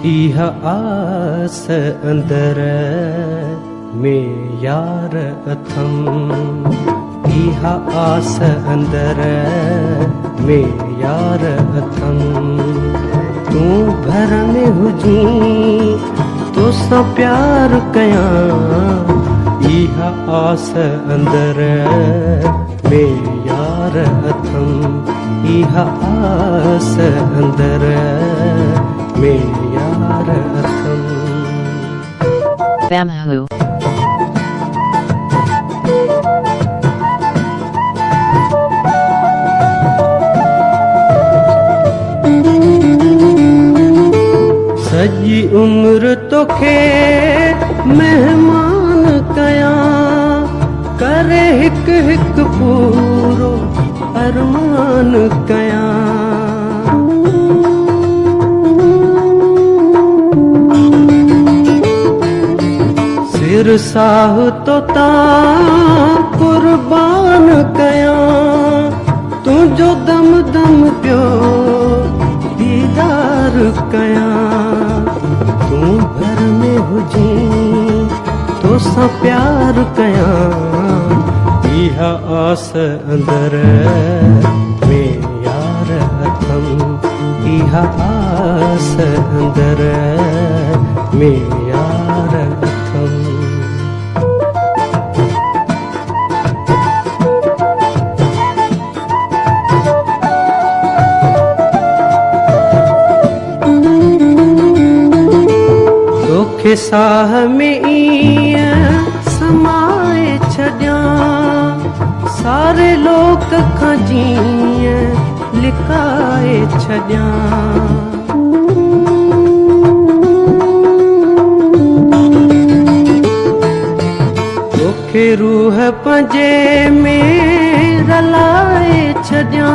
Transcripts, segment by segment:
इह आस अंदर में यार अथम, इह आस अंदर में यार अथम। तू घर में हुजी तो सा प्यार कया, इह आस अंदर में यार अथम, इह आस अंदर में यार अथम। Bamhu. सजी उम्र तोखे मेहमान कया, करे हिक हिक पूरो अरमान कया। सिर साह तो ता कुर्बान कया, तुझो दम दम पियो दीदार कया। तू घर में हुजी तो सा प्यार कया, इह आस अंदर में यार अथम, इह आस अंदर में यार अथम। तोखे साह में ईअं समाए छॾियां, सारे लोक खां जीअं लिकाए छॾियां। तोखे रूह पंहिंजे में रलाए छॾियां,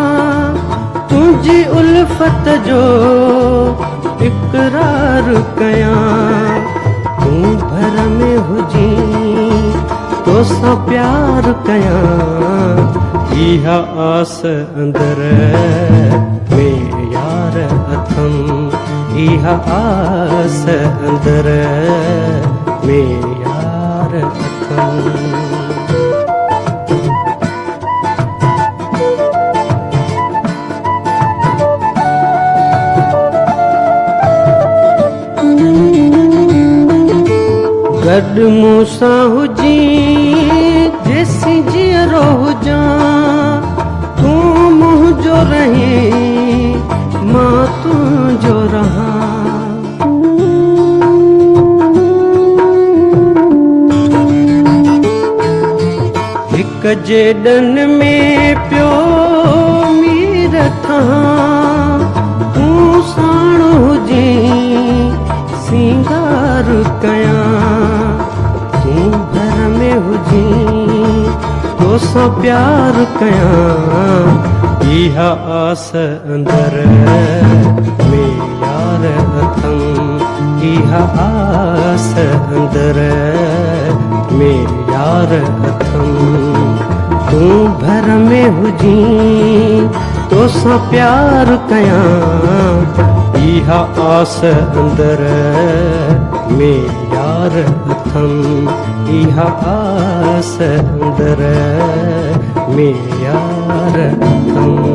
तुंहिंजी उल्फत जो इकरार कया। तू घर में हुजी तो सा प्यार कया, इह आस अंदर में यार अथम, इह आस अंदर में यार अथम। गॾु मूंसां हुजी जेसी जीअरो हुजां, तूं मुंहिंजो रहीं मां तुंहिंजो रहां। हिक जे ॾन में पियो मीर थहां, तूं साण हुजी सिंगार कया। तू घर में हुजी तो सा प्यार कया, इह आस अंदर में यार अथम, इह आस अंदर में यार अथम। तू घर में हुजी तो सा प्यार कया, इह आस अंदर में यार अथम, इह आस अंदर में यार अथम।